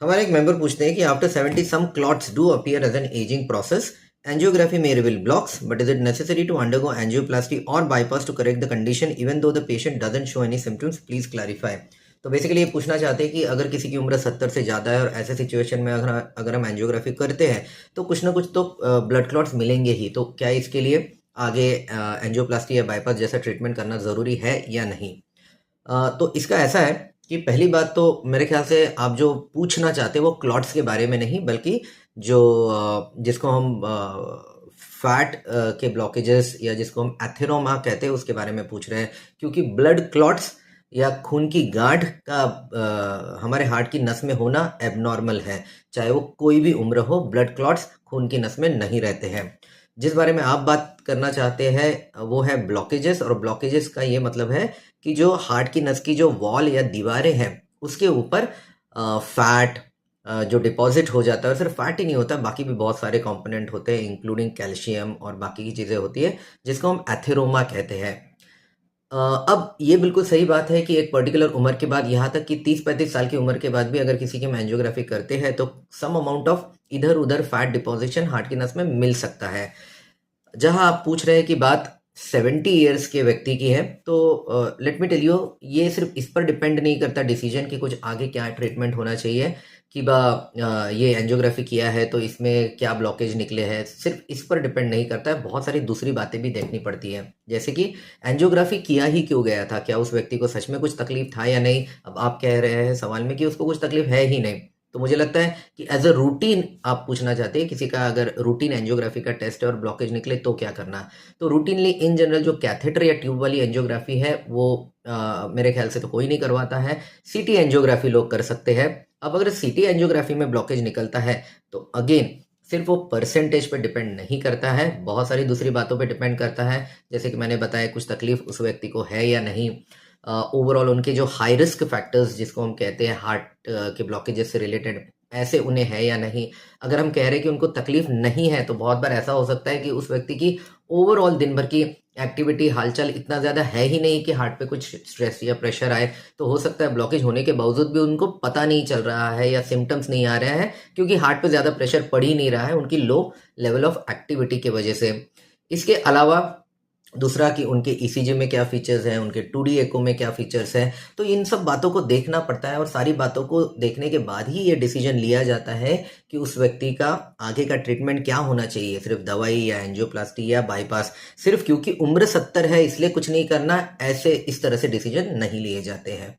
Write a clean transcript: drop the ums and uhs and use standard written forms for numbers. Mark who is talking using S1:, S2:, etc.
S1: हमारे एक मेंबर पूछते हैं कि after 70 some clots do appear as an aging process. Angiography may reveal blocks, but is it necessary to undergo angioplasty or bypass to correct the condition even though the patient doesn't show any symptoms? Please clarify. तो basically ये पूछना चाहते हैं कि अगर किसी की उम्र 70 से ज़्यादा है और ऐसे सिचुएशन में अगर हम एंजियोग्राफी करते हैं तो कुछ ना कुछ तो ब्लड क्लॉट्स मिलेंगे ही, तो क्या इसके लिए आगे एंजियोप्लास्टी या बाईपास जैसा ट्रीटमेंट करना ज़रूरी है या नहीं? तो इसका ऐसा है कि पहली बात तो मेरे ख्याल से आप जो पूछना चाहते हैं वो क्लॉट्स के बारे में नहीं, बल्कि जो जिसको हम फैट के ब्लॉकेजेस या जिसको हम एथेरोमा कहते हैं उसके बारे में पूछ रहे हैं, क्योंकि ब्लड क्लॉट्स या खून की गांठ का हमारे हार्ट की नस में होना एबनॉर्मल है. चाहे वो कोई भी उम्र हो, ब्लड क्लॉट्स खून की नस में नहीं रहते हैं. जिस बारे में आप बात करना चाहते हैं वो है ब्लॉकेजेस, और ब्लॉकेजेस का ये मतलब है कि जो हार्ट की नस की जो वॉल या दीवारें हैं उसके ऊपर फैट जो डिपॉजिट हो जाता है, और सिर्फ फैट ही नहीं होता, बाकी भी बहुत सारे कंपोनेंट होते हैं इंक्लूडिंग कैल्शियम और बाकी की चीज़ें होती है जिसको हम एथेरोमा कहते हैं. अब ये बिल्कुल सही बात है कि एक पर्टिकुलर उम्र के बाद, यहाँ तक कि 30-35 साल की उम्र के बाद भी अगर किसी की हम एंजियोग्राफी करते हैं तो सम अमाउंट ऑफ इधर उधर फैट डिपॉजिशन हार्ट की नस में मिल सकता है. जहां आप पूछ रहे हैं कि बात 70 ईयर्स के व्यक्ति की है, तो लेट मी टेल यू, ये सिर्फ इस पर डिपेंड नहीं करता डिसीजन कि कुछ आगे क्या ट्रीटमेंट होना चाहिए, कि ये एंजियोग्राफी किया है तो इसमें क्या ब्लॉकेज निकले हैं. सिर्फ इस पर डिपेंड नहीं करता है, बहुत सारी दूसरी बातें भी देखनी पड़ती है, जैसे कि एंजियोग्राफी किया ही क्यों गया था, क्या उस व्यक्ति को सच में कुछ तकलीफ था या नहीं. अब आप कह रहे हैं सवाल में कि उसको कुछ तकलीफ है ही नहीं, तो मुझे लगता है कि एज अ रूटीन आप पूछना चाहते हैं किसी का अगर रूटीन एंजियोग्राफी का टेस्ट है और ब्लॉकेज निकले तो क्या करना. तो रूटीनली इन जनरल जो कैथेटर या ट्यूब वाली एंजियोग्राफी है वो मेरे ख्याल से तो कोई नहीं करवाता है. सीटी एंजियोग्राफी लोग कर सकते हैं. अब अगर सीटी एंजियोग्राफी में ब्लॉकेज निकलता है तो अगेन सिर्फ वो परसेंटेज पे डिपेंड नहीं करता है, बहुत सारी दूसरी बातों पे डिपेंड करता है, जैसे कि मैंने बताया कुछ तकलीफ उस व्यक्ति को है या नहीं. ओवरऑल उनके जो हाई रिस्क फैक्टर्स जिसको हम कहते हैं हार्ट के ब्लॉकेजेस से रिलेटेड, ऐसे उन्हें है या नहीं. अगर हम कह रहे हैं कि उनको तकलीफ नहीं है तो बहुत बार ऐसा हो सकता है कि उस व्यक्ति की ओवरऑल दिन भर की एक्टिविटी हालचाल इतना ज़्यादा है ही नहीं कि हार्ट पे कुछ स्ट्रेस या प्रेशर आए. तो हो सकता है ब्लॉकेज होने के बावजूद भी उनको पता नहीं चल रहा है या सिम्टम्स नहीं आ रहे हैं, क्योंकि हार्ट पे ज़्यादा प्रेशर पड़ ही नहीं रहा है उनकी लो लेवल ऑफ एक्टिविटी की वजह से. इसके अलावा दूसरा कि उनके ईसीजी में क्या फीचर्स हैं, उनके 2D एको में क्या फीचर्स हैं, तो इन सब बातों को देखना पड़ता है, और सारी बातों को देखने के बाद ही ये डिसीजन लिया जाता है कि उस व्यक्ति का आगे का ट्रीटमेंट क्या होना चाहिए, सिर्फ दवाई या एंजियोप्लास्टी या बाईपास. सिर्फ क्योंकि उम्र 70 है इसलिए कुछ नहीं करना, ऐसे इस तरह से डिसीजन नहीं लिए जाते हैं.